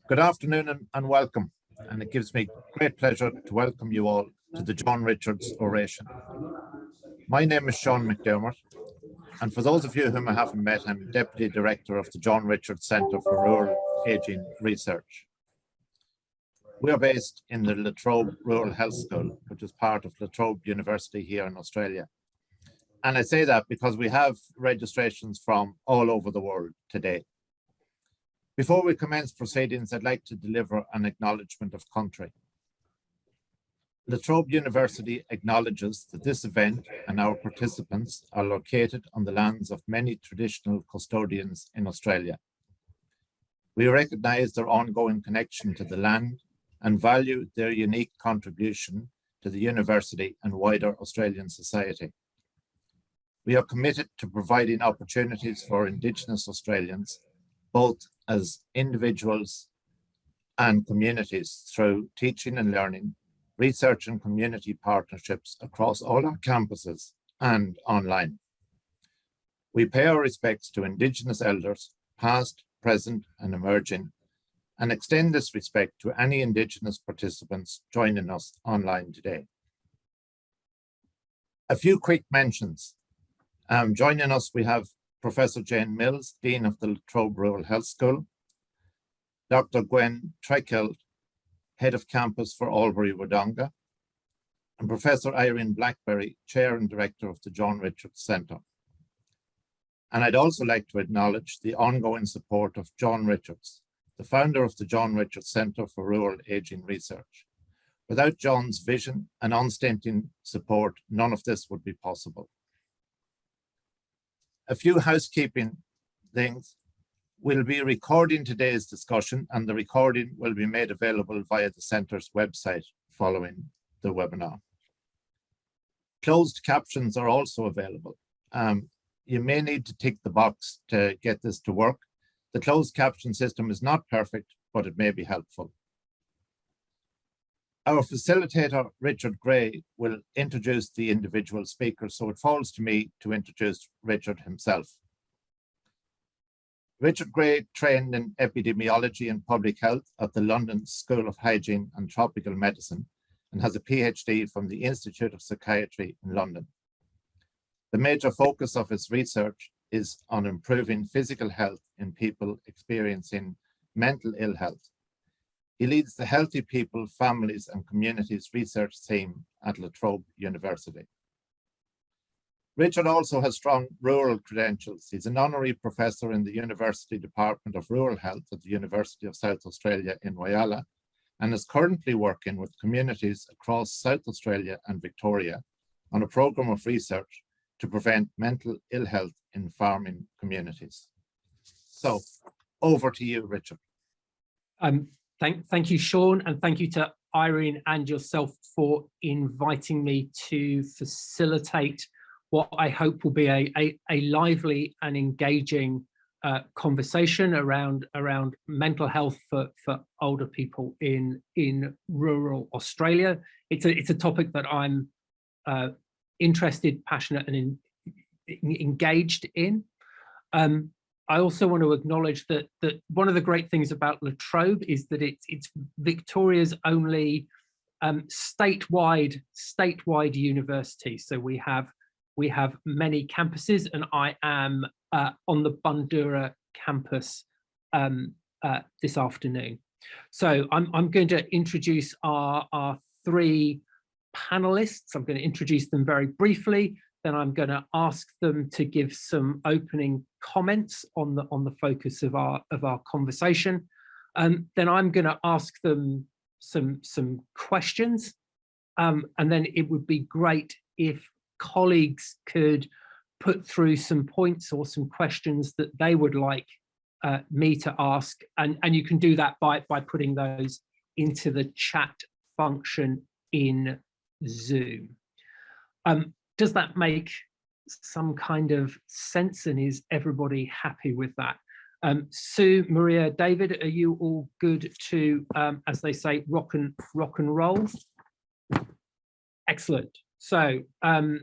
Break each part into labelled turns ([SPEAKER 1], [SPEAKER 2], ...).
[SPEAKER 1] Good afternoon and welcome. And it gives me great pleasure to welcome you all to the John Richards Oration. My name is Sean Mcdermott, and for those of you whom I haven't met, I'm Deputy Director of the John Richards Centre for Rural Ageing Research. We are based in the La Trobe Rural Health School, which is part of La Trobe University here in Australia. And I say that because we have registrations from all over the world today. Before we commence proceedings, I'd like to deliver an acknowledgement of country. La Trobe University acknowledges that this event and our participants are located on the lands of many traditional custodians in Australia. We recognise their ongoing connection to the land and value their unique contribution to the university and wider Australian society. We are committed to providing opportunities for Indigenous Australians, both as individuals and communities, through teaching and learning, research and community partnerships across all our campuses and online. We pay our respects to Indigenous elders, past, present and emerging, and extend this respect to any Indigenous participants joining us online today. A few quick mentions. Joining us, we have Professor Jane Mills, Dean of the La Trobe Rural Health School, Dr. Gwen Treichelt, Head of Campus for Albury-Wodonga, and Professor Irene Blackberry, Chair and Director of the John Richards Centre. And I'd also like to acknowledge the ongoing support of John Richards, the founder of the John Richards Centre for Rural Ageing Research. Without John's vision and unstinting support, none of this would be possible. A few housekeeping things. We'll be recording today's discussion, and the recording will be made available via the Centre's website following the webinar. Closed captions are also available. You may need to tick the box to get this to work. The closed caption system is not perfect, but it may be helpful. Our facilitator, Richard Gray, will introduce the individual speakers, so it falls to me to introduce Richard himself. Richard Gray trained in epidemiology and public health at the London School of Hygiene and Tropical Medicine and has a PhD from the Institute of Psychiatry in London. The major focus of his research is on improving physical health in people experiencing mental ill health. He leads the Healthy People, Families and Communities research team at La Trobe University. Richard also has strong rural credentials. He's an honorary professor in the University Department of Rural Health at the University of South Australia in Whyalla and is currently working with communities across South Australia and Victoria on a program of research to prevent mental ill health in farming communities. So over to you, Richard.
[SPEAKER 2] Thank you, Sean, and thank you to Irene and yourself for inviting me to facilitate what I hope will be a lively and engaging conversation around mental health for older people in rural Australia. It's a topic that I'm interested, passionate, and engaged in. I also want to acknowledge that one of the great things about La Trobe is that it's Victoria's only statewide university. So we have many campuses, and I am on the Bundoora campus this afternoon. So I'm going to introduce our three panelists. I'm going to introduce them very briefly. Then I'm going to ask them to give some opening comments on the focus of our conversation. Then I'm going to ask them some questions, and then it would be great if colleagues could put through some points or some questions that they would like me to ask, and you can do that by putting those into the chat function in Zoom. Does that make some kind of sense, and is everybody happy with that? Sue, Maria, David, are you all good to, as they say, rock and roll? Excellent. So I'm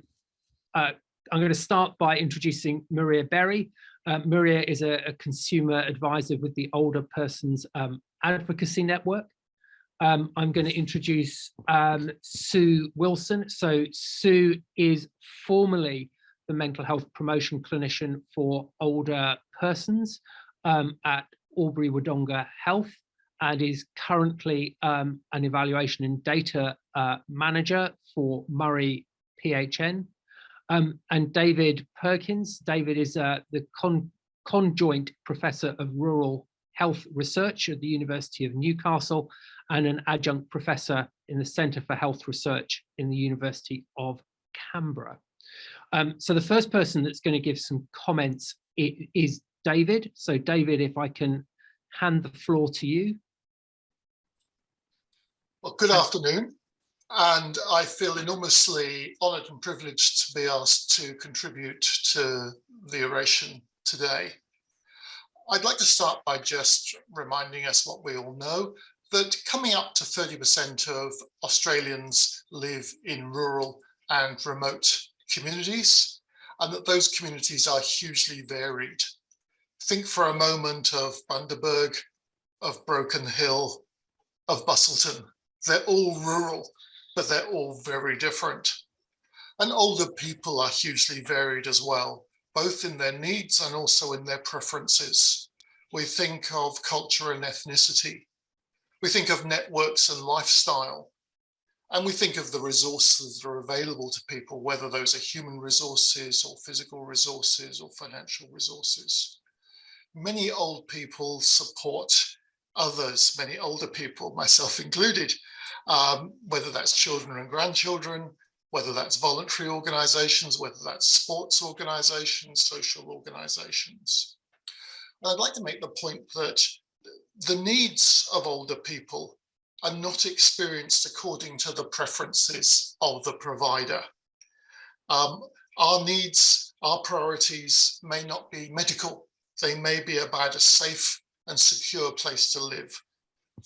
[SPEAKER 2] going to start by introducing Maria Berry. Maria is a consumer advisor with the Older Persons Advocacy Network. I'm going to introduce Sue Wilson. So Sue is formerly the mental health promotion clinician for older persons at Albury-Wodonga Health, and is currently an evaluation and data manager for Murray PHN. And David Perkins. David is the Conjoint Professor of Rural Health Research at the University of Newcastle and an Adjunct Professor in the Centre for Health Research in the University of Canberra. So the first person that's going to give some comments is David. So David, if I can hand the floor to you.
[SPEAKER 3] Well, good afternoon, and I feel enormously honoured and privileged to be asked to contribute to the oration today. I'd like to start by just reminding us what we all know, that coming up to 30% of Australians live in rural and remote communities, and that those communities are hugely varied. Think for a moment of Bundaberg, of Broken Hill, of Busselton. They're all rural, but they're all very different. And older people are hugely varied as well, both in their needs and also in their preferences. We think of culture and ethnicity. We think of networks and lifestyle. And we think of the resources that are available to people, whether those are human resources or physical resources or financial resources. Many old people support others, many older people, myself included, whether that's children and grandchildren, whether that's voluntary organizations, whether that's sports organizations, social organizations. And I'd like to make the point that the needs of older people are not experienced according to the preferences of the provider. Our needs, our priorities may not be medical. They may be about a safe and secure place to live.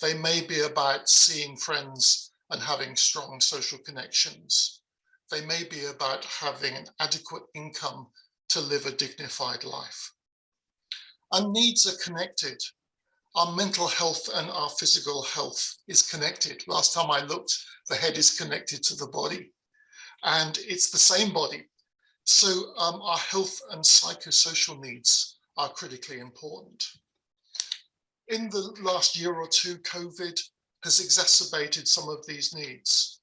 [SPEAKER 3] They may be about seeing friends and having strong social connections. They may be about having an adequate income to live a dignified life. Our needs are connected. Our mental health and our physical health is connected. Last time I looked, the head is connected to the body, and it's the same body. So our health and psychosocial needs are critically important. In the last year or two, COVID has exacerbated some of these needs.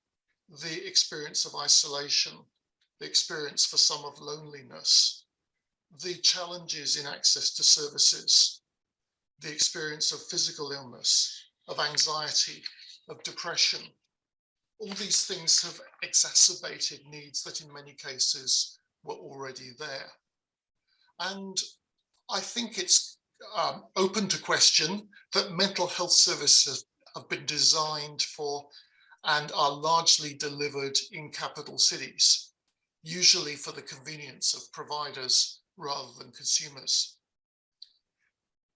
[SPEAKER 3] The experience of isolation, the experience for some of loneliness, the challenges in access to services, the experience of physical illness, of anxiety, of depression. All these things have exacerbated needs that in many cases were already there. And I think it's open to question that mental health services have been designed for and are largely delivered in capital cities, usually for the convenience of providers rather than consumers.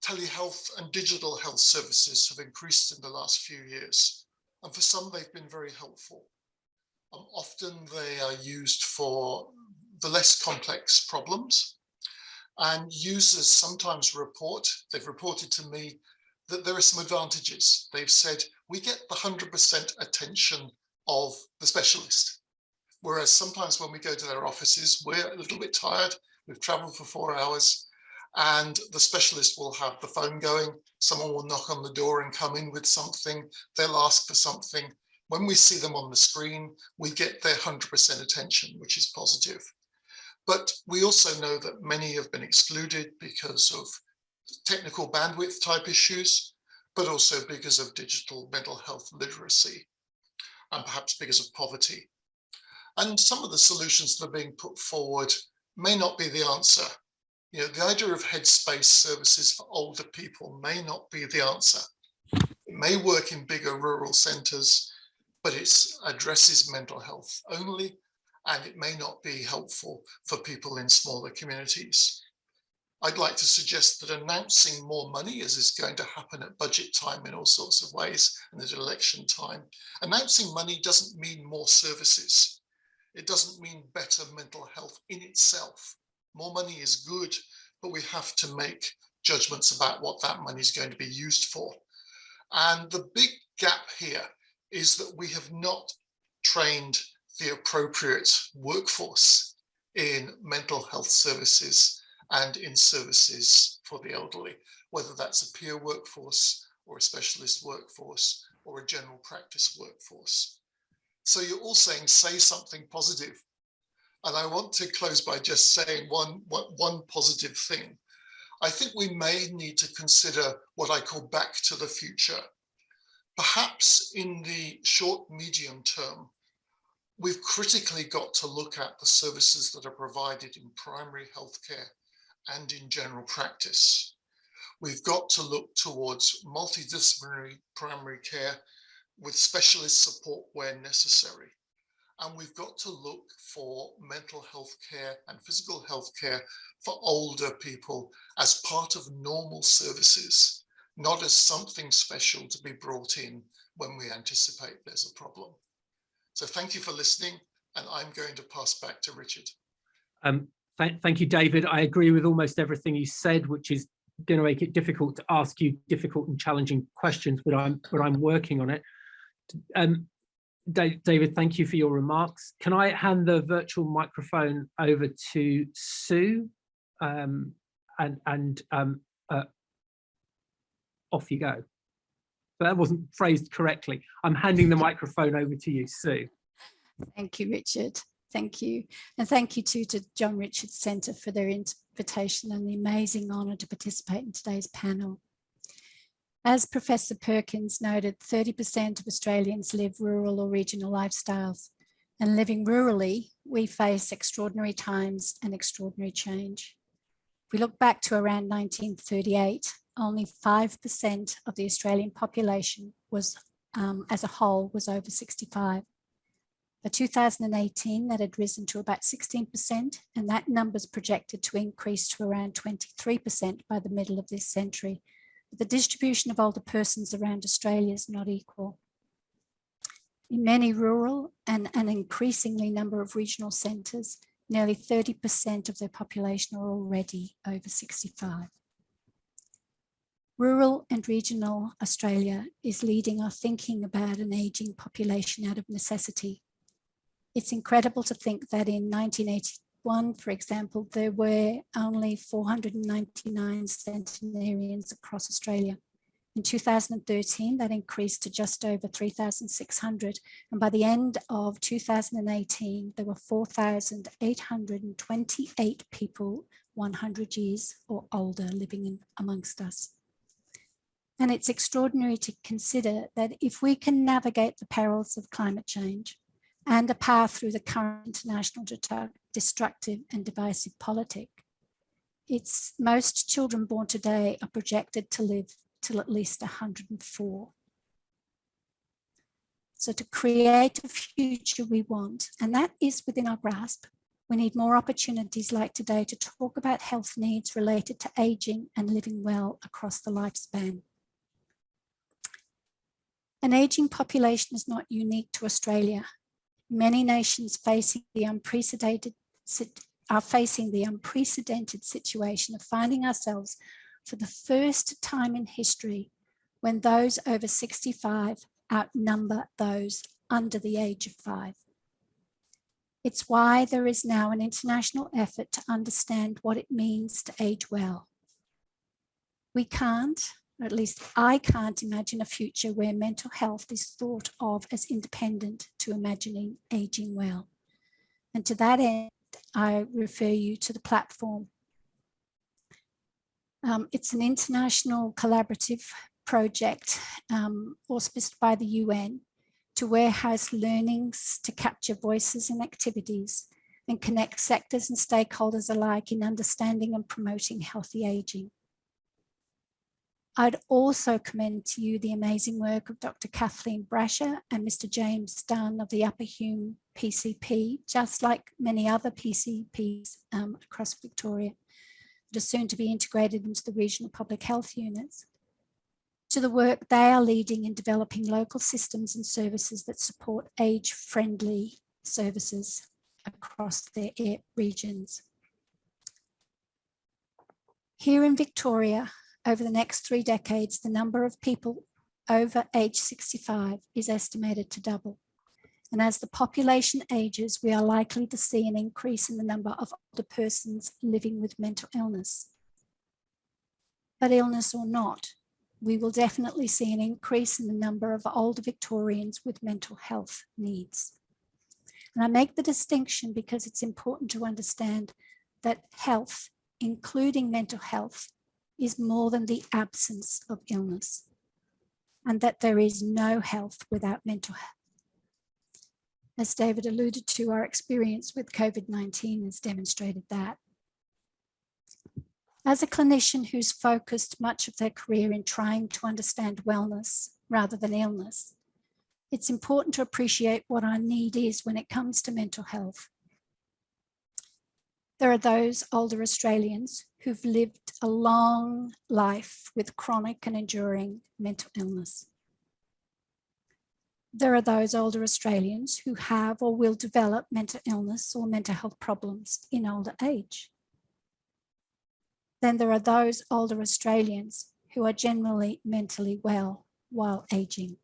[SPEAKER 3] Telehealth and digital health services have increased in the last few years, and for some they've been very helpful. Often they are used for the less complex problems, and users sometimes they've reported to me that there are some advantages. They've said, we get the 100% attention of the specialist. Whereas sometimes when we go to their offices, we're a little bit tired, we've traveled for 4 hours, and the specialist will have the phone going, someone will knock on the door and come in with something, they'll ask for something. When we see them on the screen, we get their 100% attention, which is positive. But we also know that many have been excluded because of technical bandwidth type issues, but also because of digital mental health literacy, and perhaps because of poverty. And some of the solutions that are being put forward may not be the answer. You know, the idea of headspace services for older people may not be the answer. It may work in bigger rural centres, but it addresses mental health only, and it may not be helpful for people in smaller communities. I'd like to suggest that announcing more money, as is going to happen at budget time in all sorts of ways, and at election time, announcing money doesn't mean more services. It doesn't mean better mental health in itself. More money is good, but we have to make judgments about what that money is going to be used for. And the big gap here is that we have not trained the appropriate workforce in mental health services and in services for the elderly, whether that's a peer workforce or a specialist workforce or a general practice workforce. So you're all saying, say something positive. And I want to close by just saying one positive thing. I think we may need to consider what I call back to the future. Perhaps in the short, medium term, we've critically got to look at the services that are provided in primary healthcare and in general practice. We've got to look towards multidisciplinary primary care with specialist support where necessary. And we've got to look for mental health care and physical health care for older people as part of normal services, not as something special to be brought in when we anticipate there's a problem. So thank you for listening, and I'm going to pass back to Richard.
[SPEAKER 2] Thank you, David. I agree with almost everything you said, which is going to make it difficult to ask you difficult and challenging questions, but I'm working on it. David, thank you for your remarks. Can I hand the virtual microphone over to Sue? Off you go. That wasn't phrased correctly. I'm handing the microphone over to you, Sue.
[SPEAKER 4] Thank you, Richard. Thank you. And thank you too to John Richards Centre for their invitation and the amazing honour to participate in today's panel. As Professor Perkins noted, 30% of Australians live rural or regional lifestyles. And living rurally, we face extraordinary times and extraordinary change. If we look back to around 1938, only 5% of the Australian population was, as a whole, was over 65. By 2018, that had risen to about 16%, and that number is projected to increase to around 23% by the middle of this century. But the distribution of older persons around Australia is not equal. In many rural and an increasingly number of regional centres, nearly 30% of their population are already over 65. Rural and regional Australia is leading our thinking about an ageing population out of necessity. It's incredible to think that in 1981, for example, there were only 499 centenarians across Australia. In 2013, that increased to just over 3,600. And by the end of 2018, there were 4,828 people 100 years or older living amongst us. And it's extraordinary to consider that if we can navigate the perils of climate change and a path through the current international destructive and divisive politic, most children born today are projected to live till at least 104. So to create a future we want, and that is within our grasp, we need more opportunities like today to talk about health needs related to aging and living well across the lifespan. An aging population is not unique to Australia. Many nations are facing the unprecedented situation of finding ourselves for the first time in history when those over 65 outnumber those under the age of 5. It's why there is now an international effort to understand what it means to age well. We can't, or at least I can't, imagine a future where mental health is thought of as independent to imagining aging well. And to that end, I refer you to the platform. It's an international collaborative project auspiced by the UN to warehouse learnings, to capture voices and activities, and connect sectors and stakeholders alike in understanding and promoting healthy aging. I'd also commend to you the amazing work of Dr. Kathleen Brasher and Mr. James Dunn of the Upper Hume PCP, just like many other PCPs across Victoria that are soon to be integrated into the regional public health units, to the work they are leading in developing local systems and services that support age-friendly services across their regions. Here in Victoria, over the next 3 decades, the number of people over age 65 is estimated to double. And as the population ages, we are likely to see an increase in the number of older persons living with mental illness. But illness or not, we will definitely see an increase in the number of older Victorians with mental health needs. And I make the distinction because it's important to understand that health, including mental health, is more than the absence of illness, and that there is no health without mental health. As David alluded to, our experience with COVID-19 has demonstrated that. As a clinician who's focused much of their career in trying to understand wellness rather than illness, it's important to appreciate what our need is when it comes to mental health. There are those older Australians who've lived a long life with chronic and enduring mental illness. There are those older Australians who have or will develop mental illness or mental health problems in older age. Then there are those older Australians who are generally mentally well while aging.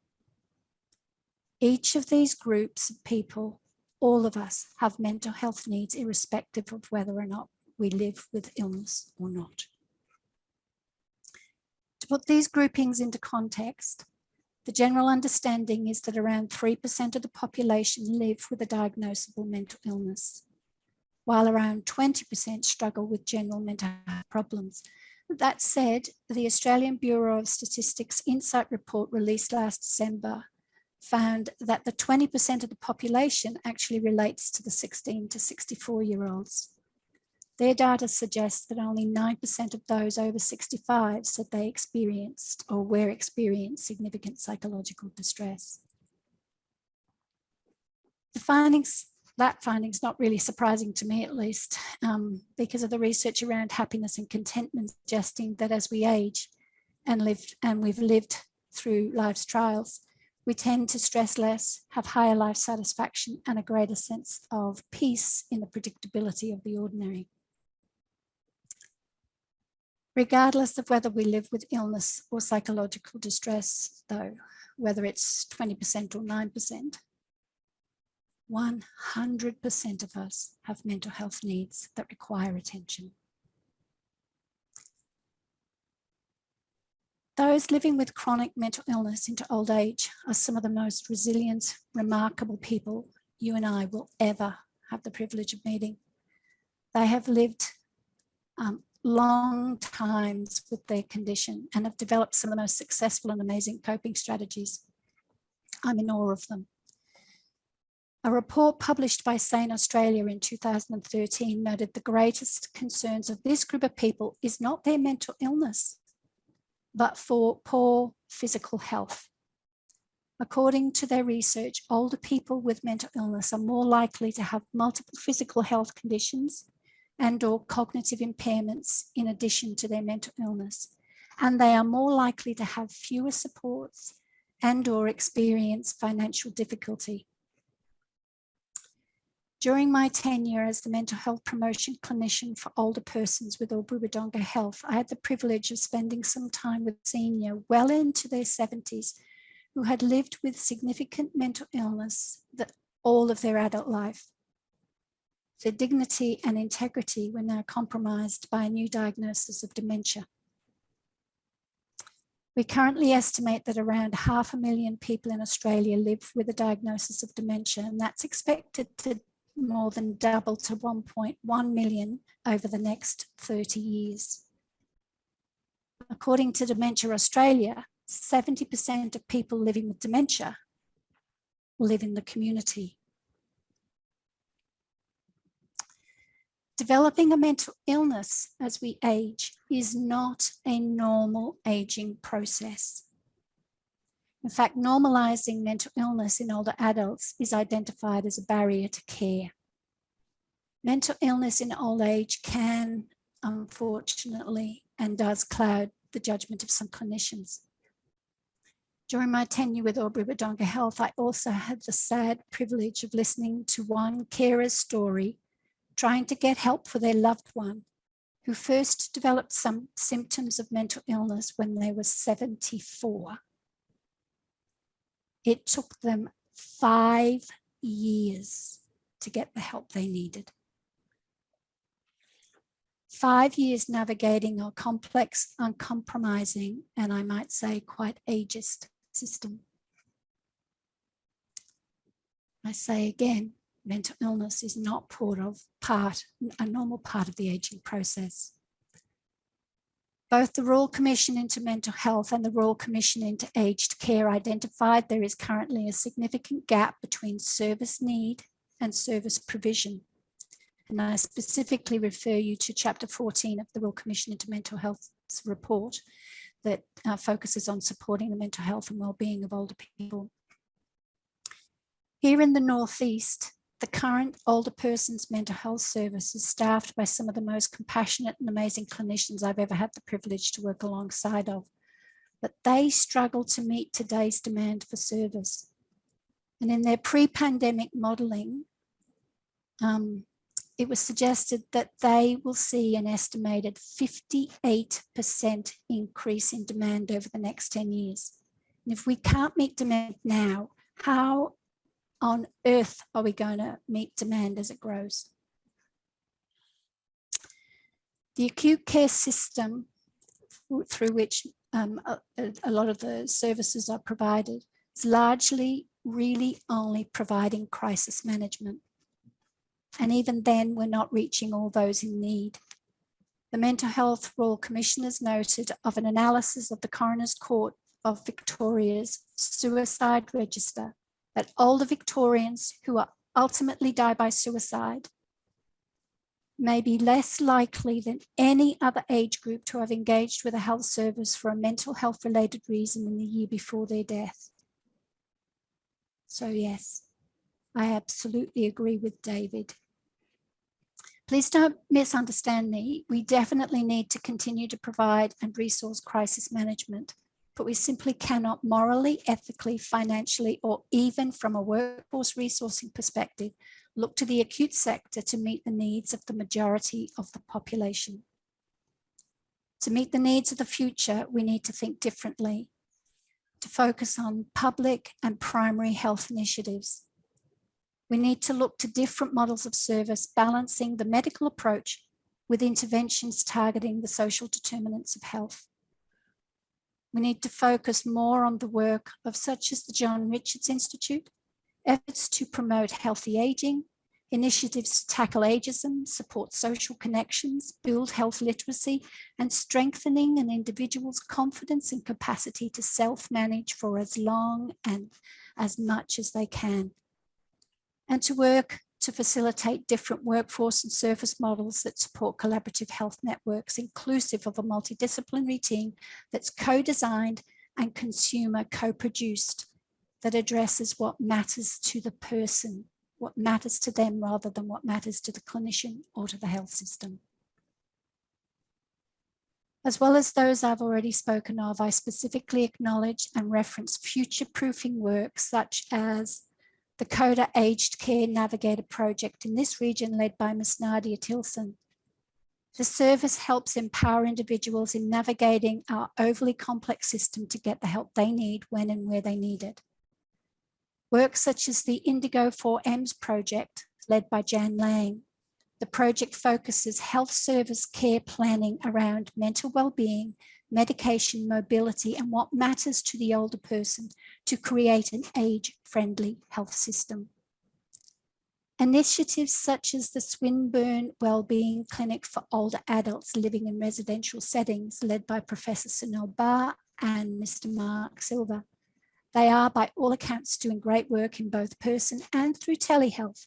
[SPEAKER 4] Each of these groups of people, all of us, have mental health needs irrespective of whether or not we live with illness or not. To put these groupings into context, the general understanding is that around 3% of the population live with a diagnosable mental illness, while around 20% struggle with general mental health problems. That said, the Australian Bureau of Statistics Insight report released last December found that the 20% of the population actually relates to the 16 to 64-year-olds. Their data suggests that only 9% of those over 65 said they experienced or were experiencing significant psychological distress. That finding's not really surprising to me, at least, because of the research around happiness and contentment suggesting that as we age and we've lived through life's trials, we tend to stress less, have higher life satisfaction, and a greater sense of peace in the predictability of the ordinary. Regardless of whether we live with illness or psychological distress, though, whether it's 20% or 9%, 100% of us have mental health needs that require attention. Those living with chronic mental illness into old age are some of the most resilient, remarkable people you and I will ever have the privilege of meeting. They have lived long times with their condition and have developed some of the most successful and amazing coping strategies. I'm in awe of them. A report published by Sane Australia in 2013 noted the greatest concerns of this group of people is not their mental illness, but for poor physical health. According to their research, older people with mental illness are more likely to have multiple physical health conditions and/or cognitive impairments in addition to their mental illness, and they are more likely to have fewer supports and/or experience financial difficulty. During my tenure as the mental health promotion clinician for older persons with Albury-Wodonga Health, I had the privilege of spending some time with seniors well into their 70s who had lived with significant mental illness all of their adult life. Their dignity and integrity were now compromised by a new diagnosis of dementia. We currently estimate that around 500,000 people in Australia live with a diagnosis of dementia, and that's expected to more than double to 1.1 million over the next 30 years. According to Dementia Australia, 70% of people living with dementia live in the community. Developing a mental illness as we age is not a normal aging process. In fact, normalising mental illness in older adults is identified as a barrier to care. Mental illness in old age can, unfortunately, and does cloud the judgment of some clinicians. During my tenure with Albury-Wodonga Health, I also had the sad privilege of listening to one carer's story trying to get help for their loved one who first developed some symptoms of mental illness when they were 74. It took them 5 years to get the help they needed. 5 years navigating a complex, uncompromising, and I might say quite ageist system. I say again, mental illness is not a normal part of the aging process. Both the Royal Commission into Mental Health and the Royal Commission into Aged Care identified there is currently a significant gap between service need and service provision. And I specifically refer you to Chapter 14 of the Royal Commission into Mental Health's report that focuses on supporting the mental health and well-being of older people. Here in the Northeast, the current older person's mental health service is staffed by some of the most compassionate and amazing clinicians I've ever had the privilege to work alongside of, but they struggle to meet today's demand for service. And in their pre-pandemic modelling, it was suggested that they will see an estimated 58% increase in demand over the next 10 years. And if we can't meet demand now, how on earth are we going to meet demand as it grows? The acute care system through which a lot of the services are provided is largely really only providing crisis management. And even then, we're not reaching all those in need. The Mental Health Royal Commission has noted of an analysis of the Coroner's Court of Victoria's suicide register that older Victorians who ultimately die by suicide may be less likely than any other age group to have engaged with a health service for a mental health related reason in the year before their death. So yes, I absolutely agree with David. Please don't misunderstand me. We definitely need to continue to provide and resource crisis management, but we simply cannot morally, ethically, financially, or even from a workforce resourcing perspective, look to the acute sector to meet the needs of the majority of the population. To meet the needs of the future, we need to think differently, to focus on public and primary health initiatives. We need to look to different models of service, balancing the medical approach with interventions targeting the social determinants of health. We need to focus more on the work of such as the John Richards Institute, efforts to promote healthy aging, initiatives to tackle ageism, support social connections, build health literacy, and strengthening an individual's confidence and capacity to self-manage for as long and as much as they can. And to work to facilitate different workforce and service models that support collaborative health networks, inclusive of a multidisciplinary team that's co-designed and consumer co-produced, that addresses what matters to the person, what matters to them rather than what matters to the clinician or to the health system. As well as those I've already spoken of, I specifically acknowledge and reference future-proofing work such as the CODA Aged Care Navigator project in this region led by Ms. Nadia Tilson. The service helps empower individuals in navigating our overly complex system to get the help they need when and where they need it. Work such as the Indigo 4Ms project led by Jan Lang. The project focuses health service care planning around mental well-being, medication, mobility, and what matters to the older person to create an age-friendly health system. Initiatives such as the Swinburne Wellbeing Clinic for older adults living in residential settings, led by Professor Sunil Barr and Mr. Mark Silver. They are, by all accounts, doing great work in both person and through telehealth,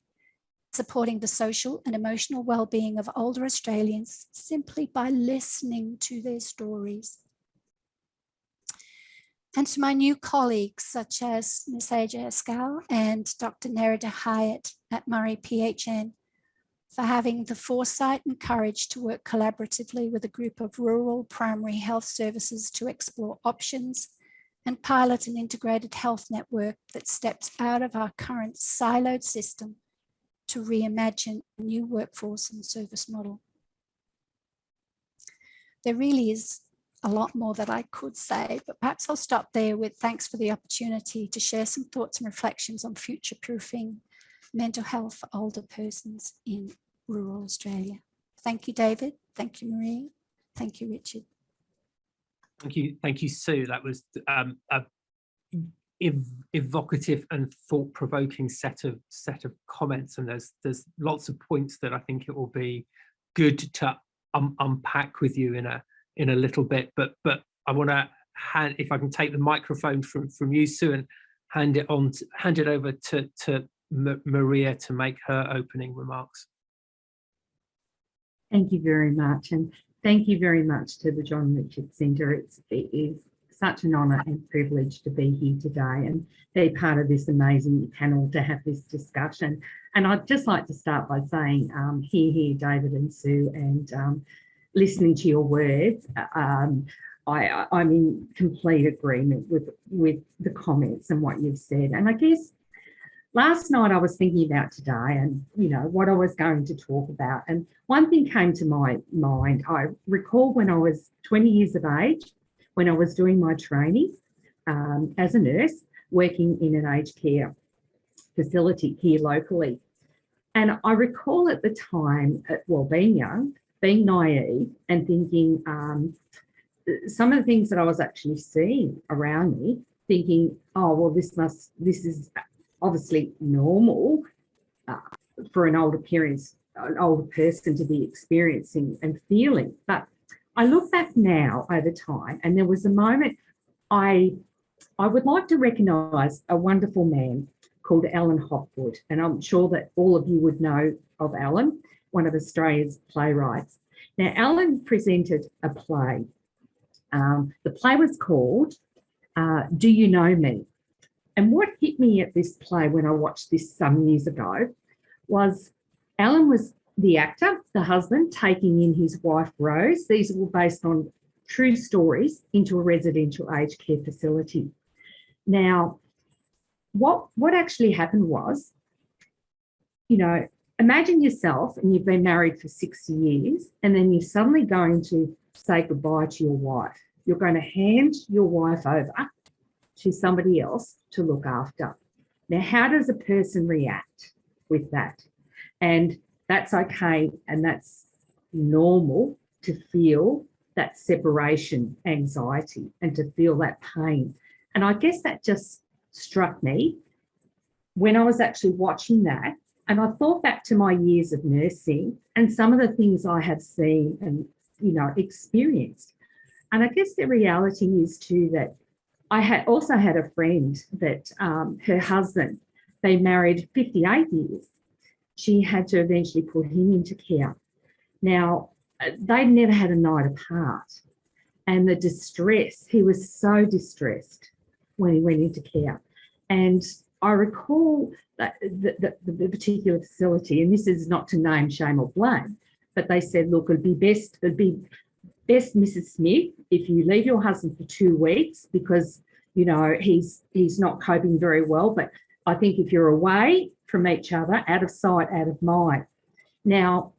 [SPEAKER 4] supporting the social and emotional well-being of older Australians simply by listening to their stories. And to my new colleagues, such as Ms. Aja Escal and Dr. Nerida Hyatt at Murray PHN, for having the foresight and courage to work collaboratively with a group of rural primary health services to explore options and pilot an integrated health network that steps out of our current siloed system to reimagine a new workforce and service model. There really is a lot more that I could say, but perhaps I'll stop there with thanks for the opportunity to share some thoughts and reflections on future-proofing mental health for older persons in rural Australia. Thank you, David. Thank you, Marie. Thank you, Richard.
[SPEAKER 2] Thank you, Sue. That was a evocative and thought-provoking set of comments, and there's lots of points that I think it will be good to unpack with you in a little bit. But I want to if I can take the microphone from you, Sue, and hand it over to Maria to make her opening remarks.
[SPEAKER 5] Thank you very much, and thank you very much to the John Richards Centre. It is such an honour and privilege to be here today and be part of this amazing panel to have this discussion. And I'd just like to start by saying, hear, David and Sue, and listening to your words, I'm in complete agreement with the comments and what you've said. And I guess last night I was thinking about today and, you know, what I was going to talk about. And one thing came to my mind. I recall when I was 20 years of age, when I was doing my training as a nurse, working in an aged care facility here locally. And I recall at the time, well, being young, being naive and thinking some of the things that I was actually seeing around me, thinking, oh, well, this is obviously normal for an older person to be experiencing and feeling. But I look back now over time, and there was a moment I would like to recognise a wonderful man called Alan Hoffwood, and I'm sure that all of you would know of Alan, one of Australia's playwrights. Now, Alan presented a play. The play was called Do You Know Me? And what hit me at this play when I watched this some years ago was Alan was the actor, the husband, taking in his wife Rose. These were based on true stories into a residential aged care facility. Now, what actually happened was, you know, imagine yourself and you've been married for 6 years and then you're suddenly going to say goodbye to your wife. You're going to hand your wife over to somebody else to look after. Now, how does a person react with that? And that's okay, and that's normal to feel that separation anxiety and to feel that pain. And I guess that just struck me when I was actually watching that, and I thought back to my years of nursing and some of the things I have seen and, you know, experienced. And I guess the reality is too that I also had a friend that her husband, they married 58 years. She had to eventually put him into care. Now, they'd never had a night apart. And the distress, he was so distressed when he went into care. And I recall that the particular facility, and this is not to name, shame or blame, but they said, look, it'd be best, Mrs. Smith, if you leave your husband for 2 weeks because, you know, he's not coping very well. But I think if you're away from each other, out of sight, out of mind. Now,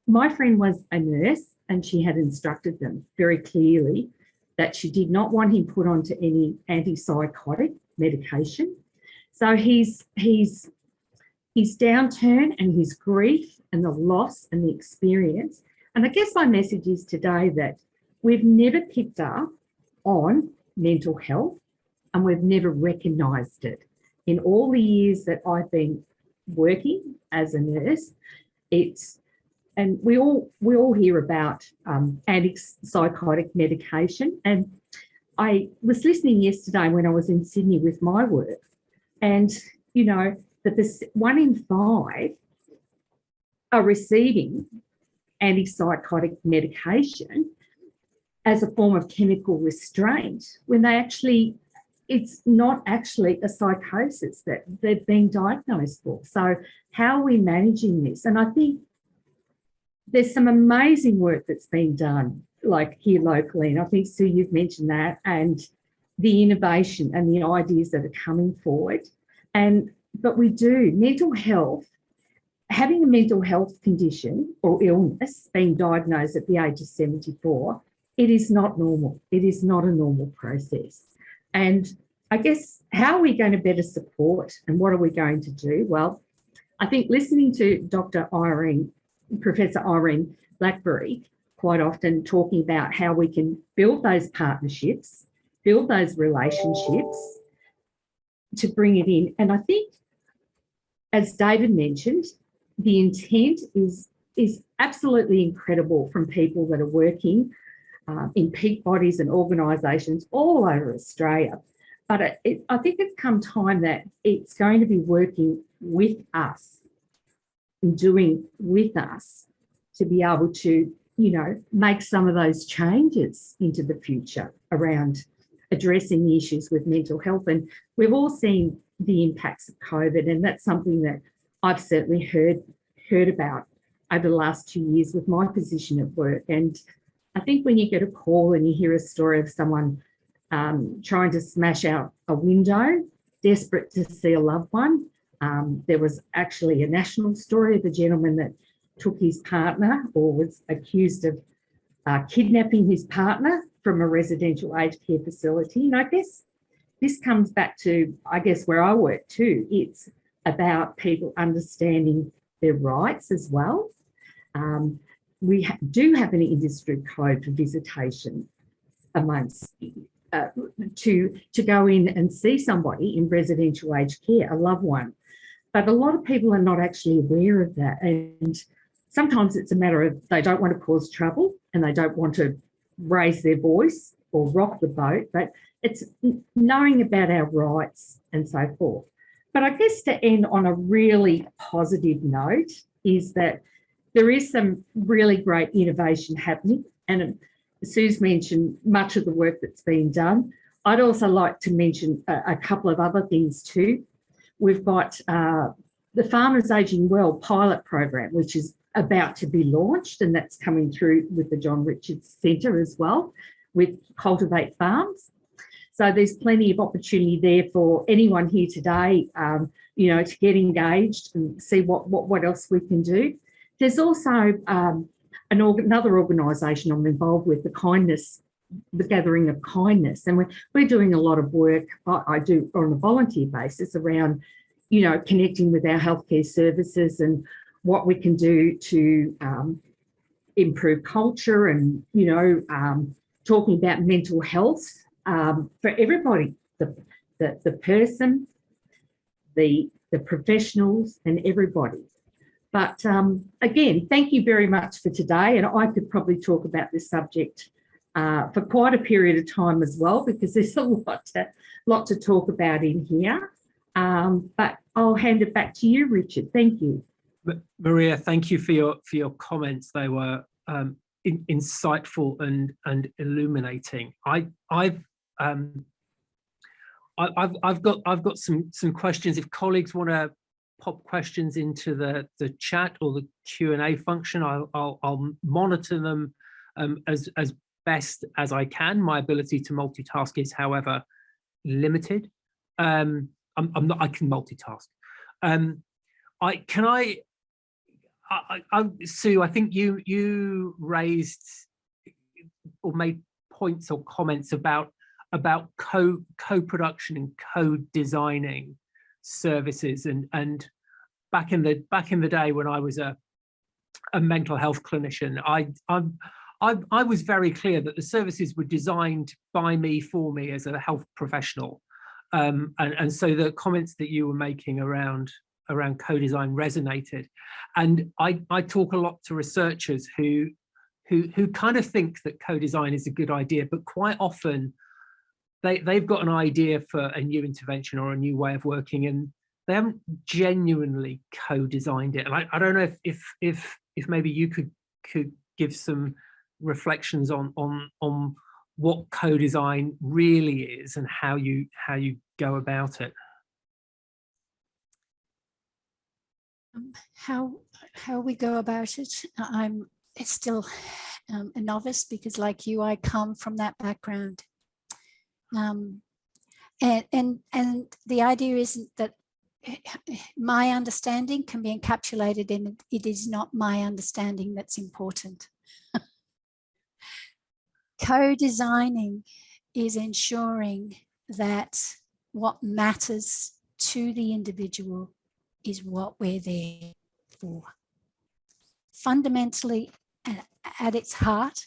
[SPEAKER 5] my friend was a nurse and she had instructed them very clearly that she did not want him put onto any antipsychotic medication. So his downturn and his grief and the loss and the experience. And I guess my message is today that we've never picked up on mental health and we've never recognised it. In all the years that I've been working as a nurse, and we all hear about antipsychotic medication. And I was listening yesterday when I was in Sydney with my work, and you know that this 1 in 5 are receiving antipsychotic medication as a form of chemical restraint when it's not actually a psychosis that they've been diagnosed for. So how are we managing this? And I think there's some amazing work that's been done, like here locally, and I think, Sue, you've mentioned that, and the innovation and the ideas that are coming forward. But we do, mental health, having a mental health condition or illness, being diagnosed at the age of 74, it is not normal. It is not a normal process. And I guess, how are we going to better support and what are we going to do? Well, I think listening to Professor Irene Blackberry quite often talking about how we can build those partnerships, build those relationships to bring it in. And I think, as David mentioned, the intent is absolutely incredible from people that are working in peak bodies and organisations all over Australia. But I think it's come time that it's going to be working with us and doing with us to be able to, you know, make some of those changes into the future around addressing the issues with mental health. And we've all seen the impacts of COVID, and that's something that I've certainly heard about over the last 2 years with my position at work. And I think when you get a call and you hear a story of someone trying to smash out a window, desperate to see a loved one. There was actually a national story of a gentleman that took his partner, or was accused of kidnapping his partner from a residential aged care facility. And I guess this comes back to, I guess, where I work too. It's about people understanding their rights as well. We do have an industry code for visitation amongst to go in and see somebody in residential aged care, a loved one. But a lot of people are not actually aware of that. And sometimes it's a matter of they don't want to cause trouble and they don't want to raise their voice or rock the boat, but it's knowing about our rights and so forth. But I guess to end on a really positive note is that there is some really great innovation happening, and Sue's mentioned much of the work that's been done. I'd also like to mention a couple of other things too. We've got the Farmers Ageing Well pilot program, which is about to be launched, and that's coming through with the John Richards Centre as well, with Cultivate Farms. So there's plenty of opportunity there for anyone here today, you know, to get engaged and see what else we can do. There's also another organisation I'm involved with, the Gathering of Kindness, and we're doing a lot of work. I do on a volunteer basis around, you know, connecting with our healthcare services and what we can do to improve culture and, you know, talking about mental health for everybody, the person, the professionals and everybody. But again, thank you very much for today. And I could probably talk about this subject for quite a period of time as well, because there's a lot to talk about in here. But I'll hand it back to you, Richard. Thank you.
[SPEAKER 2] Maria, thank you for your comments. They were insightful and illuminating. I've got some questions. If colleagues want to pop questions into the chat or the Q&A function, I'll monitor them as best as I can. My ability to multitask is, however, limited. I can multitask. Sue, I think you raised or made points or comments about co-production and co-designing services, and back in the day when I was a mental health clinician, I was very clear that the services were designed by me for me as a health professional, and so the comments that you were making around co-design resonated. And I talk a lot to researchers who kind of think that co-design is a good idea, but quite often they've got an idea for a new intervention or a new way of working, and they haven't genuinely co-designed it. And I don't know if maybe you could give some reflections on what co-design really is and how you go about it.
[SPEAKER 4] How we go about it, I'm still a novice, because like you, I come from that background. And the idea isn't that my understanding can be encapsulated in it is not my understanding that's important. Co-designing is ensuring that what matters to the individual is what we're there for. Fundamentally, at its heart,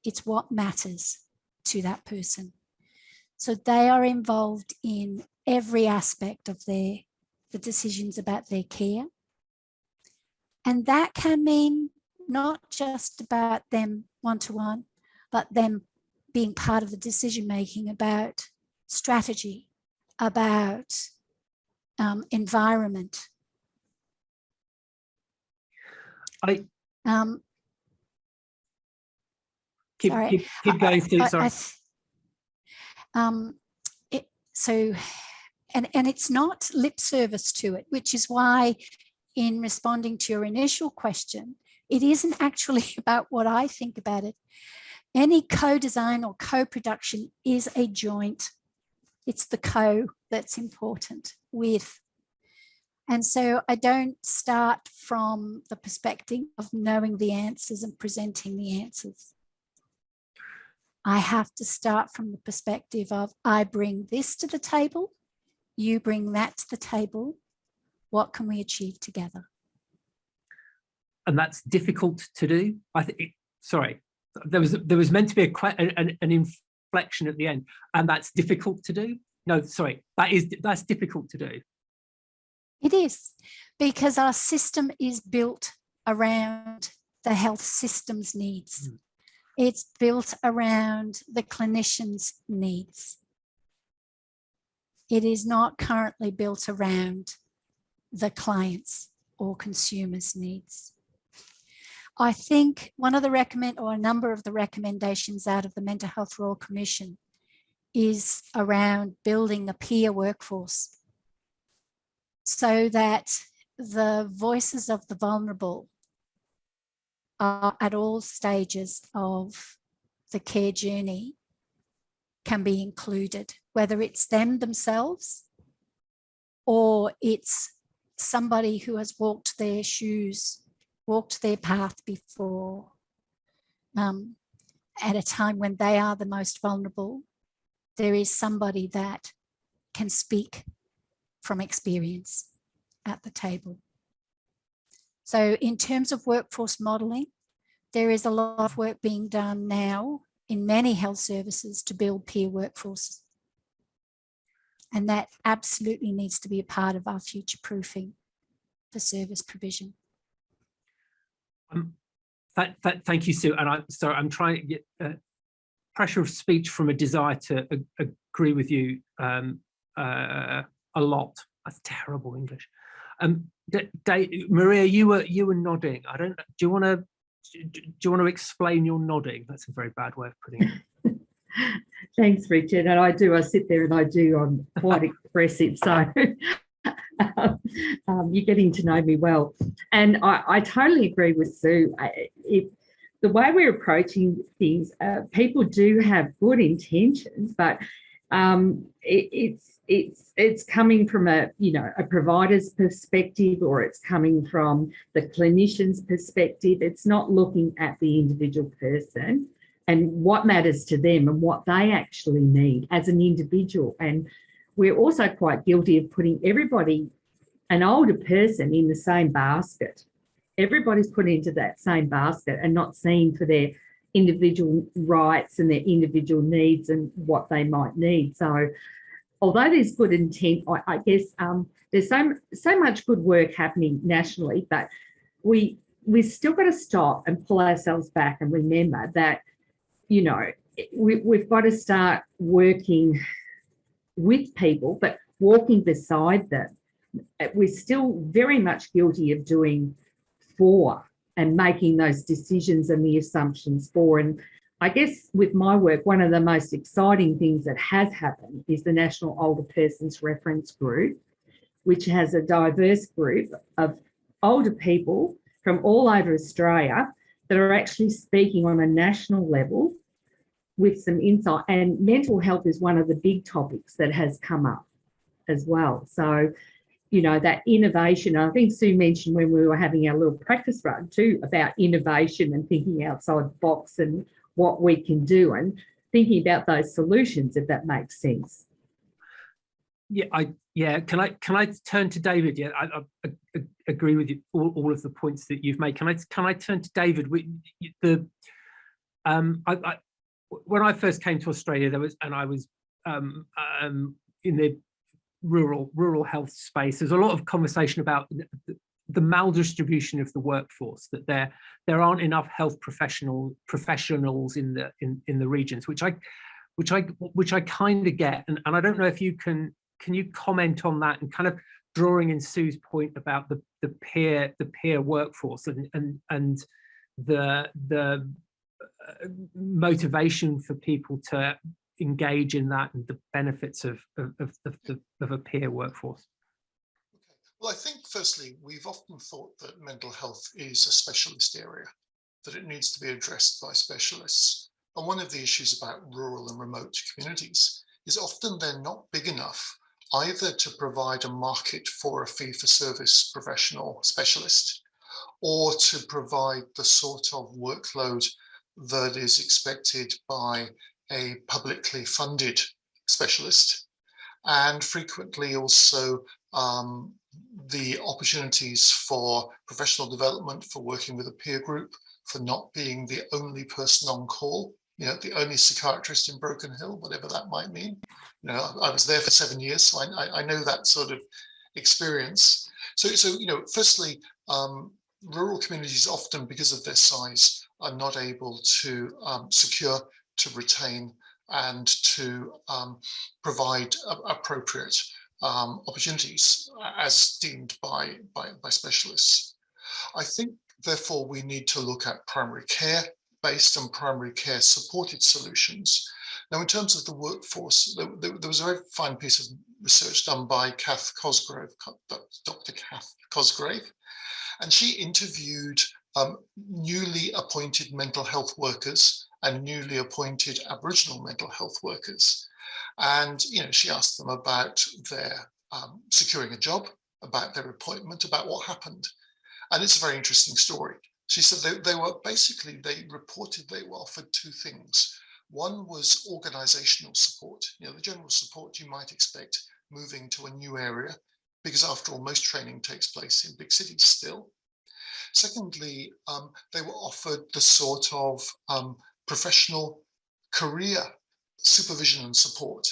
[SPEAKER 4] it's what matters to that person. So they are involved in every aspect of the decisions about their care. And that can mean not just about them one-to-one, but them being part of the decision-making about strategy, about environment.
[SPEAKER 2] Keep going, Steve, sorry.
[SPEAKER 4] And it's not lip service to it, which is why in responding to your initial question, it isn't actually about what I think about it. Any co-design or co-production is a joint. It's the co that's important with. And so I don't start from the perspective of knowing the answers and presenting the answers. I have to start from the perspective of I bring this to the table, you bring that to the table. What can we achieve together?
[SPEAKER 2] And that's difficult to do. I think. Sorry, there was meant to be an inflection at the end, and that's difficult to do. No, sorry, that's difficult to do.
[SPEAKER 4] It is, because our system is built around the health system's needs. Mm. It's built around the clinician's needs. It is not currently built around the client's or consumer's needs. I think one of the a number of the recommendations out of the Mental Health Royal Commission is around building a peer workforce so that the voices of the vulnerable are at all stages of the care journey can be included, whether it's them themselves or it's somebody who has walked their shoes, walked their path before, at a time when they are the most vulnerable. There is somebody that can speak from experience at the table. So in terms of workforce modelling, there is a lot of work being done now in many health services to build peer workforces. And that absolutely needs to be a part of our future proofing for service provision.
[SPEAKER 2] Thank you, Sue. And I'm trying to get pressure of speech from a desire to agree with you a lot. That's terrible English. Maria, you were nodding. Do you want to explain your nodding? That's a very bad way of putting it.
[SPEAKER 5] Thanks, Richard. And I sit there and I do. I'm quite expressive, so you're getting to know me well. And I totally agree with Sue. The way we're approaching things, people do have good intentions, but it's coming from a provider's perspective, or it's coming from the clinician's perspective. It's not looking at the individual person and what matters to them and what they actually need as an individual. And we're also quite guilty of putting everybody, an older person, in the same basket. Everybody's put into that same basket and not seeing for their individual rights and their individual needs and what they might need. So although there's good intent, I guess there's so much good work happening nationally, but we've still got to stop and pull ourselves back and remember that, we've got to start working with people, but walking beside them. We're still very much guilty of doing for and making those decisions and the assumptions for. And I guess with my work, one of the most exciting things that has happened is the National Older Persons Reference Group, which has a diverse group of older people from all over Australia that are actually speaking on a national level with some insight. And mental health is one of the big topics that has come up as well. So, that innovation, I think Sue mentioned when we were having our little practice run too, about innovation and thinking outside the box and what we can do and thinking about those solutions, if that makes sense.
[SPEAKER 2] Yeah, can I turn to David? Yeah, I agree with you, all of the points that you've made. Can I turn to David? When I first came to Australia, I was in the rural health space. There's a lot of conversation about the maldistribution of the workforce, that there aren't enough health professionals in the regions, which I kind of get, and I don't know if you can you comment on that, and kind of drawing in Sue's point about the peer workforce and the motivation for people to engage in that, and the benefits of a peer workforce.
[SPEAKER 3] Well, I think firstly, we've often thought that mental health is a specialist area, that it needs to be addressed by specialists. And one of the issues about rural and remote communities is often they're not big enough either to provide a market for a fee-for-service professional specialist, or to provide the sort of workload that is expected by a publicly funded specialist, and frequently also the opportunities for professional development, for working with a peer group, for not being the only person on call, the only psychiatrist in Broken Hill, whatever that might mean. I was there for 7 years, so I know that sort of experience. So firstly, rural communities often, because of their size, are not able to secure, to retain, and to provide appropriate opportunities as deemed by specialists. I think, therefore, we need to look at primary care based and primary care supported solutions. Now, in terms of the workforce, there was a very fine piece of research done by Dr. Kath Cosgrave, and she interviewed newly appointed mental health workers and newly appointed Aboriginal mental health workers. And she asked them about their securing a job, about their appointment, about what happened. And it's a very interesting story. She said they reported they were offered two things. One was organizational support, the general support you might expect moving to a new area, because after all, most training takes place in big cities still. Secondly, they were offered the sort of professional career supervision and support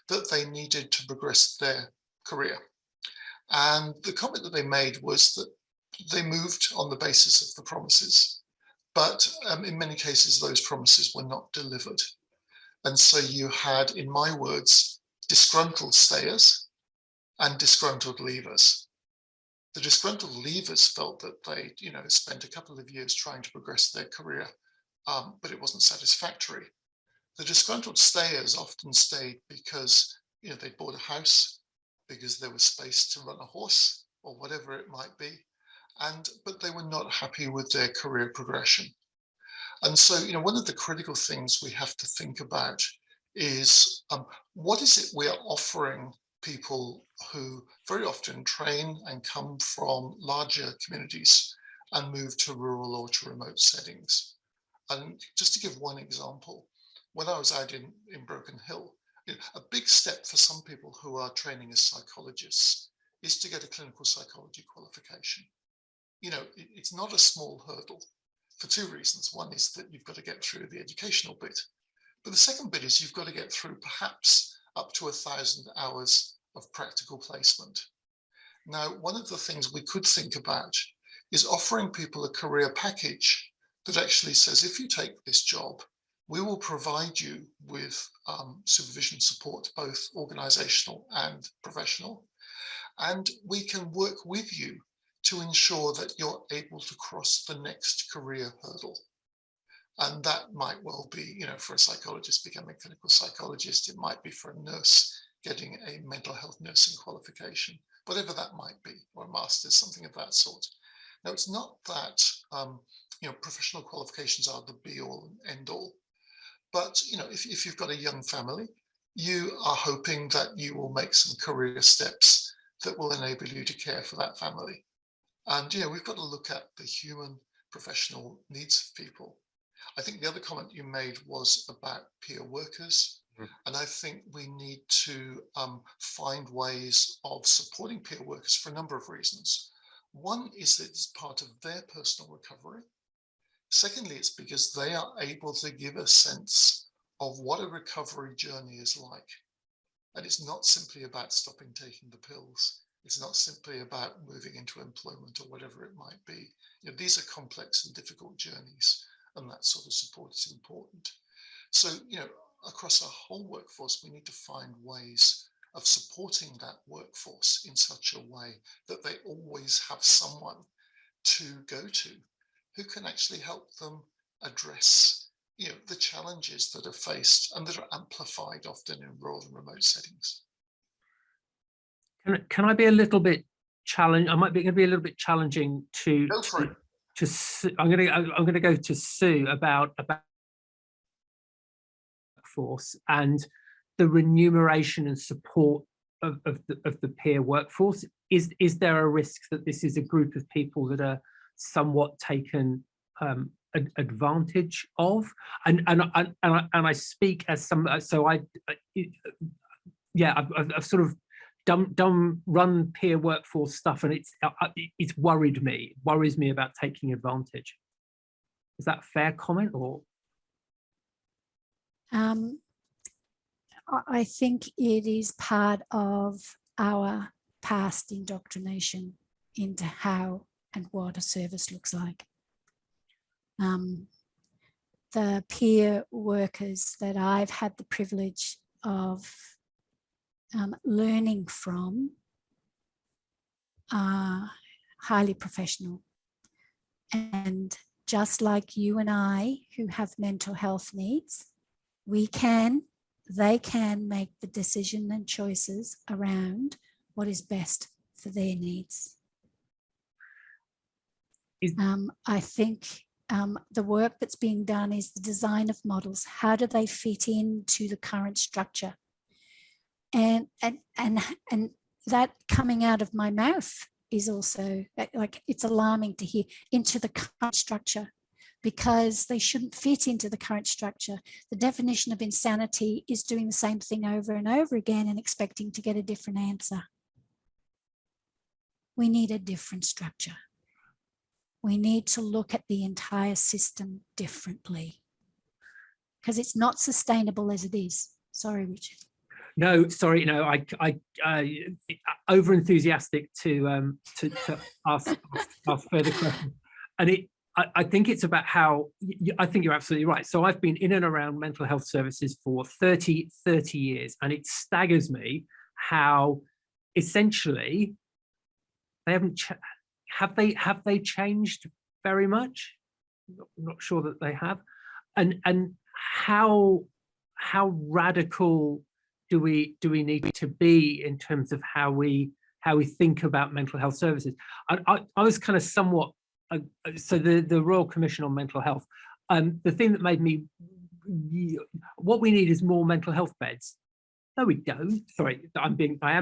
[SPEAKER 3] that they needed to progress their career. And the comment that they made was that they moved on the basis of the promises, but in many cases, those promises were not delivered. And so you had, in my words, disgruntled stayers and disgruntled leavers. The disgruntled leavers felt that they, spent a couple of years trying to progress their career, but it wasn't satisfactory. The disgruntled stayers often stayed because, they bought a house, because there was space to run a horse, or whatever it might be, but they were not happy with their career progression. And so, one of the critical things we have to think about is what is it we are offering people who very often train and come from larger communities and move to rural or to remote settings. And just to give one example, when I was out in Broken Hill, a big step for some people who are training as psychologists is to get a clinical psychology qualification. It's not a small hurdle for two reasons. One is that you've got to get through the educational bit, but the second bit is you've got to get through perhaps up to 1,000 hours of practical placement. Now, one of the things we could think about is offering people a career package that actually says, if you take this job, we will provide you with supervision support, both organizational and professional, and we can work with you to ensure that you're able to cross the next career hurdle. And that might well be, for a psychologist becoming a clinical psychologist, it might be for a nurse getting a mental health nursing qualification, whatever that might be, or a master's, something of that sort. Now, it's not that professional qualifications are the be-all and end-all, but if you've got a young family, you are hoping that you will make some career steps that will enable you to care for that family. And we've got to look at the human professional needs of people. I think the other comment you made was about peer workers. And I think we need to find ways of supporting peer workers for a number of reasons. One is that it's part of their personal recovery. Secondly, it's because they are able to give a sense of what a recovery journey is like. And it's not simply about stopping taking the pills. It's not simply about moving into employment or whatever it might be. You know, these are complex and difficult journeys, and that sort of support is important. So, you know, across our whole workforce, we need to find ways of supporting that workforce in such a way that they always have someone to go to who can actually help them address, you know, the challenges that are faced and that are amplified often in rural and remote settings.
[SPEAKER 2] Can I be a little bit challenged? I might be going to be a little bit challenging to.
[SPEAKER 3] Go for it.
[SPEAKER 2] I'm going to go to Sue about workforce and the remuneration and support of the peer workforce. Is there a risk that this is a group of people that are somewhat taken advantage of? And I speak as some. So I've sort of run peer workforce stuff, and it's worries me about taking advantage. Is that a fair comment, or?
[SPEAKER 4] I think it is part of our past indoctrination into how and what a service looks like. The peer workers that I've had the privilege of learning from are highly professional. And just like you and I who have mental health needs, they can make the decision and choices around what is best for their needs. I think the work that's being done is the design of models. How do they fit into the current structure? And that coming out of my mouth is also like, it's alarming to hear, into the current structure, because they shouldn't fit into the current structure. The definition of insanity is doing the same thing over and over again and expecting to get a different answer. We need a different structure. We need to look at the entire system differently, because it's not sustainable as it is. Sorry, Richard.
[SPEAKER 2] No, sorry, no, I over enthusiastic to ask further questions. And I think it's about how, I think you're absolutely right. So I've been in and around mental health services for 30 years, and it staggers me how essentially they haven't, have they changed very much? I'm not sure that they have. And how radical do we need to be in terms of how we think about mental health services? I was kind of somewhat, so the Royal Commission on Mental Health, the thing that made me, what we need is more mental health beds. No, we don't. Sorry, I am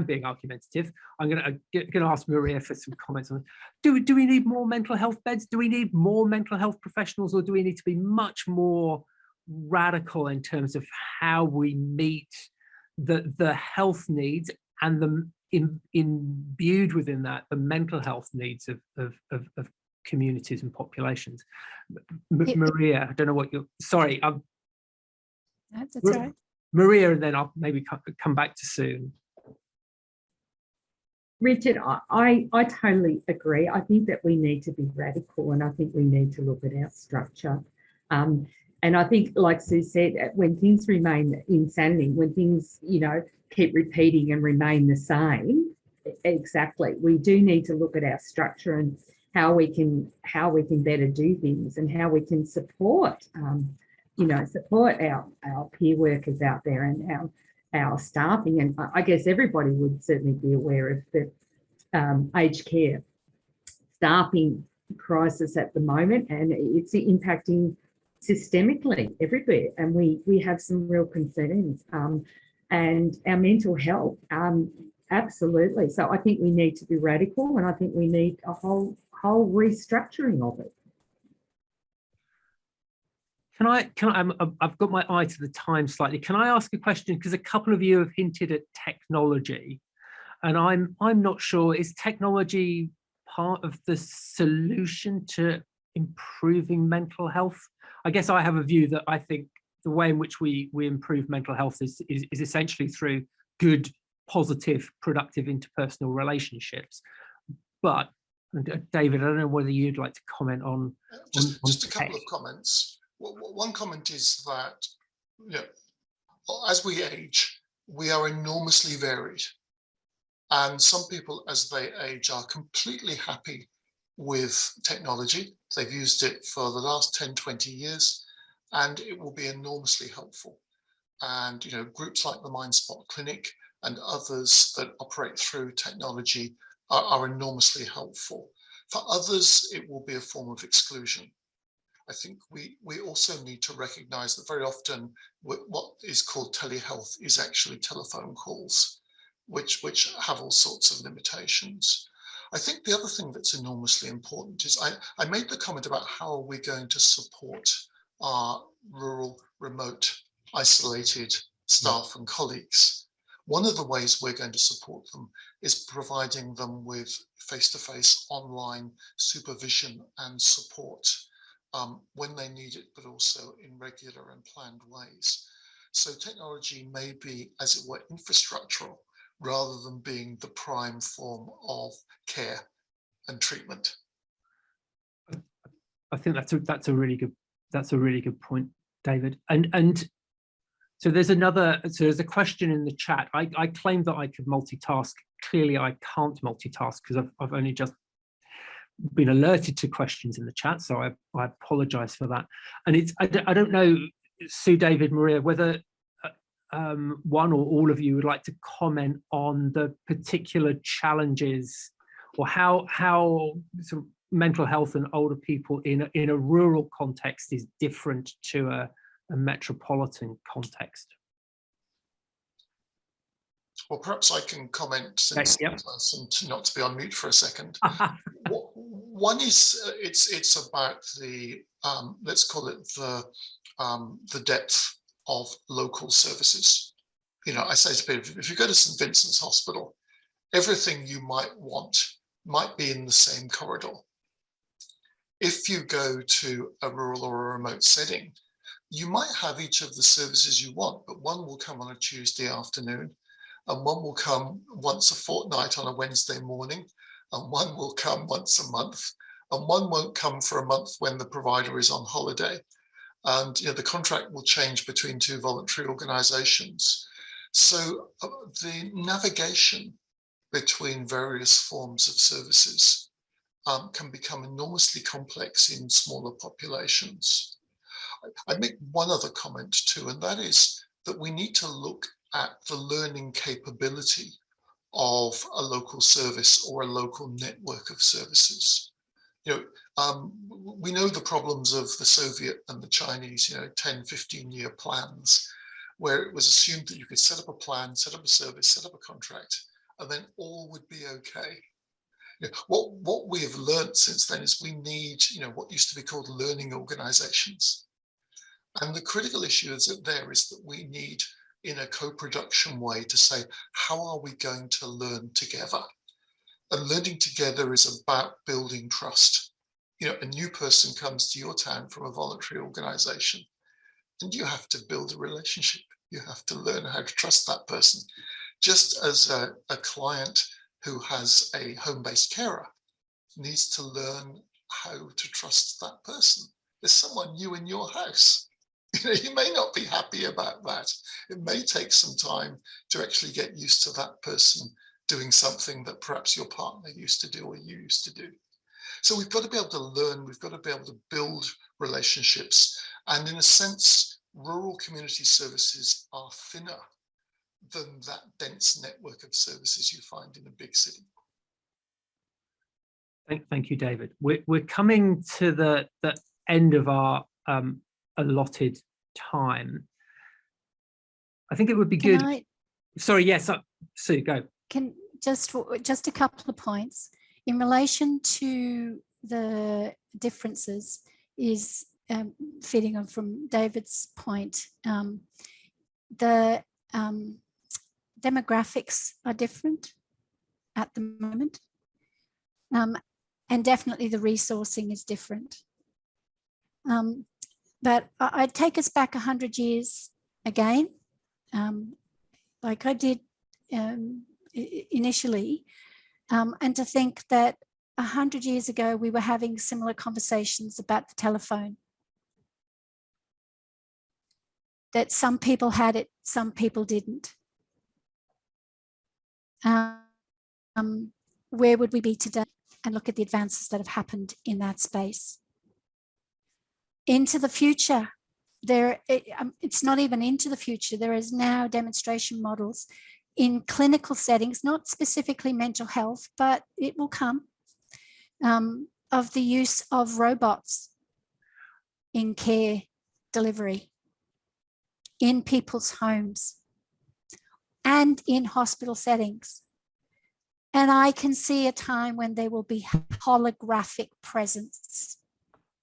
[SPEAKER 2] being argumentative. I'm going to ask Maria for some comments on it. Do we need more mental health beds? Do we need more mental health professionals, or do we need to be much more radical in terms of how we meet the health needs and the imbued within that the mental health needs of communities and populations? Maria, I don't know what you're, sorry.
[SPEAKER 4] That's right.
[SPEAKER 2] Maria, and then I'll maybe come back to Sue.
[SPEAKER 5] Richard, I totally agree. I think that we need to be radical, and I think we need to look at our structure. And I think, like Sue said, when things remain insanity, when things, keep repeating and remain the same, exactly, we do need to look at our structure and how we can better do things, and how we can support, support our peer workers out there, and our staffing. And I guess everybody would certainly be aware of the aged care staffing crisis at the moment, and it's impacting systemically everywhere, and we have some real concerns, and our mental health, absolutely. So I think we need to be radical, and I think we need a whole restructuring of it.
[SPEAKER 2] I've got my eye to the time slightly. Can I ask a question? Because a couple of you have hinted at technology, and I'm not sure, is technology part of the solution to improving mental health? I guess I have a view that I think the way in which we improve mental health is essentially through good, positive, productive interpersonal relationships. But David, I don't know whether you'd like to comment on
[SPEAKER 3] just a couple of comments. One comment is that, you know, as we age, we are enormously varied. And some people, as they age, are completely happy with technology. They've used it for the last 10, 20 years, and it will be enormously helpful. And, you know, groups like the MindSpot Clinic and others that operate through technology are enormously helpful. For others, it will be a form of exclusion. I think we also need to recognize that very often what is called telehealth is actually telephone calls, which have all sorts of limitations. I think the other thing that's enormously important is I made the comment about how are we going to support our rural, remote, isolated staff and colleagues. One of the ways we're going to support them is providing them with face-to-face online supervision and support when they need it, but also in regular and planned ways. So technology may be, as it were, infrastructural rather than being the prime form of care and treatment.
[SPEAKER 2] I think that's a really good point, David. And so there's a question in the chat. I claimed that I could multitask. Clearly I can't multitask because I've only just been alerted to questions in the chat, so I apologize for that. And I don't know, Sue, David, Maria, whether one or all of you would like to comment on the particular challenges or how sort of mental health and older people in a rural context is different to a metropolitan context.
[SPEAKER 3] Well, perhaps I can comment since
[SPEAKER 2] yep.
[SPEAKER 3] not to be on mute for a second. One is it's about the let's call it the depth of local services. You know, I say to people, if you go to St. Vincent's Hospital, everything you might want might be in the same corridor. If you go to a rural or a remote setting, you might have each of the services you want, but one will come on a Tuesday afternoon, and one will come once a fortnight on a Wednesday morning, and one will come once a month, and one won't come for a month when the provider is on holiday. And you know, the contract will change between two voluntary organisations. So the navigation between various forms of services can become enormously complex in smaller populations. I make one other comment too, and that is that we need to look at the learning capability of a local service or a local network of services. You know, we know the problems of the Soviet and the Chinese, you know, 10, 15-year plans, where it was assumed that you could set up a plan, set up a service, set up a contract, and then all would be okay. You know, what we have learned since then is we need, you know, what used to be called learning organizations. And the critical issue is that we need, in a co-production way, to say, how are we going to learn together? And learning together is about building trust. You know, a new person comes to your town from a voluntary organization, and you have to build a relationship. You have to learn how to trust that person. Just as a client who has a home-based carer needs to learn how to trust that person. There's someone new in your house. You know, you may not be happy about that. It may take some time to actually get used to that person doing something that perhaps your partner used to do or you used to do. So we've got to be able to learn, we've got to be able to build relationships. And in a sense, rural community services are thinner than that dense network of services you find in a big city.
[SPEAKER 2] Thank you, David. We're coming to the end of our allotted time. I think it would be good. Sorry, yes, Sue, go.
[SPEAKER 4] Can just a couple of points in relation to the differences. Is feeding on from David's point, the demographics are different at the moment, and definitely the resourcing is different. But I'd take us back 100 years again, like I did initially, and to think that 100 years ago we were having similar conversations about the telephone. That some people had it, some people didn't. Where would we be today? And look at the advances that have happened in that space. Into the future, it's not even into the future. There is now demonstration models in clinical settings, not specifically mental health, but it will come, of the use of robots in care delivery, in people's homes and in hospital settings. And I can see a time when there will be holographic presence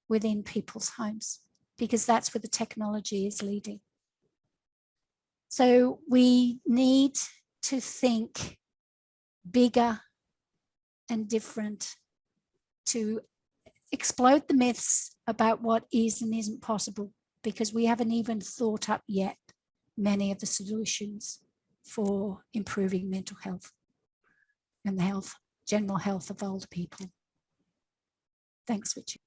[SPEAKER 4] within people's homes, because that's where the technology is leading. So we need to think bigger and different to explode the myths about what is and isn't possible, because we haven't even thought up yet many of the solutions for improving mental health and the general health of older people. Thanks, Richard.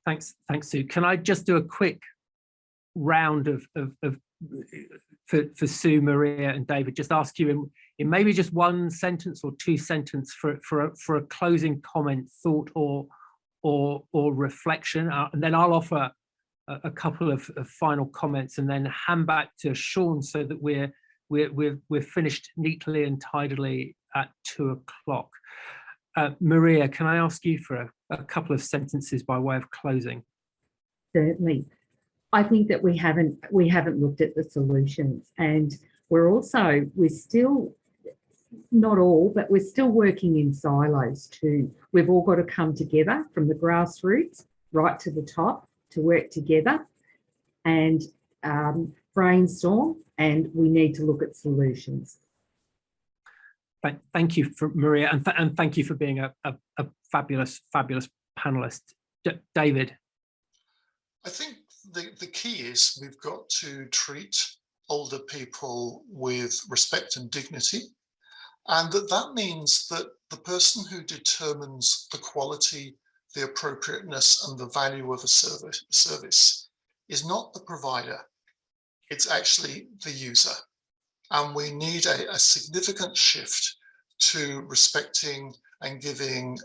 [SPEAKER 2] Thanks, Sue. Can I just do a quick round for Sue, Maria, and David? Just ask you in maybe just one sentence or two sentences for a closing comment, thought, or reflection, and then I'll offer a couple of final comments, and then hand back to Sean so that we're finished neatly and tidily at 2 o'clock. Maria, can I ask you for a couple of sentences by way of closing?
[SPEAKER 5] Certainly. I think that we haven't looked at the solutions, and we're still, not all, but we're still working in silos too. We've all got to come together from the grassroots right to the top to work together and brainstorm, and we need to look at solutions.
[SPEAKER 2] Thank you, Maria, and thank you for being a fabulous panelist. David?
[SPEAKER 3] I think the key is we've got to treat older people with respect and dignity, and that means that the person who determines the quality, the appropriateness and the value of a service is not the provider, it's actually the user. And we need a significant shift to respecting and giving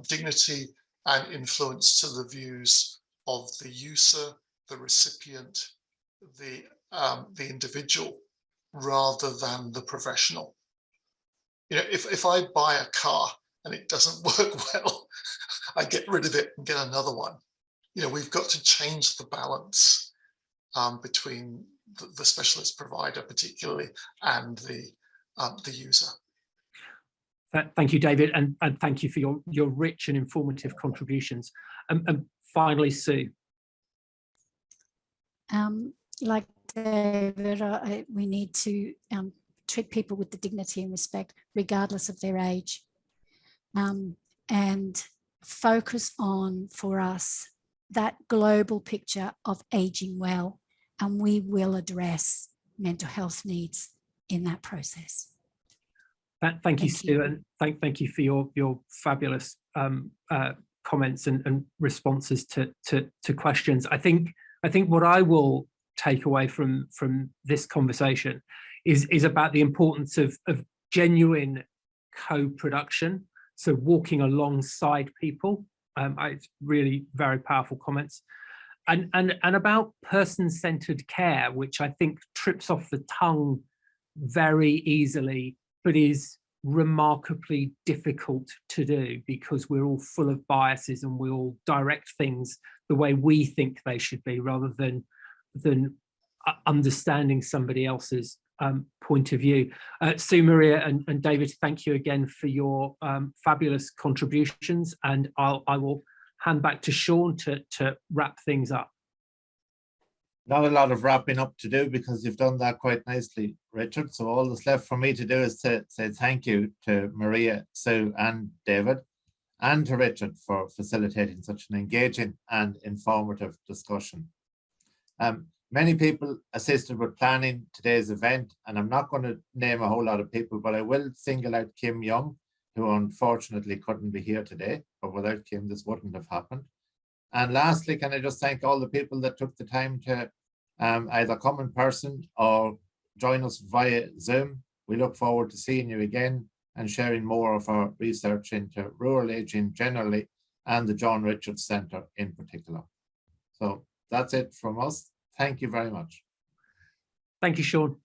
[SPEAKER 3] dignity and influence to the views of the user, the recipient, the individual, rather than the professional. You know, if I buy a car and it doesn't work well, I get rid of it and get another one. You know, we've got to change the balance between the specialist provider particularly and the user.
[SPEAKER 2] Thank you, David, and thank you for your rich and informative contributions. And finally, Sue.
[SPEAKER 4] Like David, we need to treat people with the dignity and respect, regardless of their age, and focus on, for us, that global picture of aging well, and we will address mental health needs in that process.
[SPEAKER 2] Thank you, Sue, and thank you for your fabulous comments and responses to questions. I think what I will take away from this conversation is about the importance of genuine co-production. So walking alongside people. It's really very powerful comments. And about person-centered care, which I think trips off the tongue very easily, but is remarkably difficult to do because we're all full of biases and we all direct things the way we think they should be, rather than understanding somebody else's point of view. Sue, Maria, and David, thank you again for your fabulous contributions, and I will hand back to Sean to wrap things up.
[SPEAKER 1] Not a lot of wrapping up to do because you've done that quite nicely, Richard. So all that's left for me to do is to say thank you to Maria, Sue and David, and to Richard for facilitating such an engaging and informative discussion. Many people assisted with planning today's event, and I'm not going to name a whole lot of people, but I will single out Kim Young, who unfortunately couldn't be here today, but without Kim, this wouldn't have happened. And lastly, can I just thank all the people that took the time to either come in person or join us via Zoom. We look forward to seeing you again and sharing more of our research into rural ageing generally and the John Richards Centre in particular. So that's it from us. Thank you very much.
[SPEAKER 2] Thank you, Sean.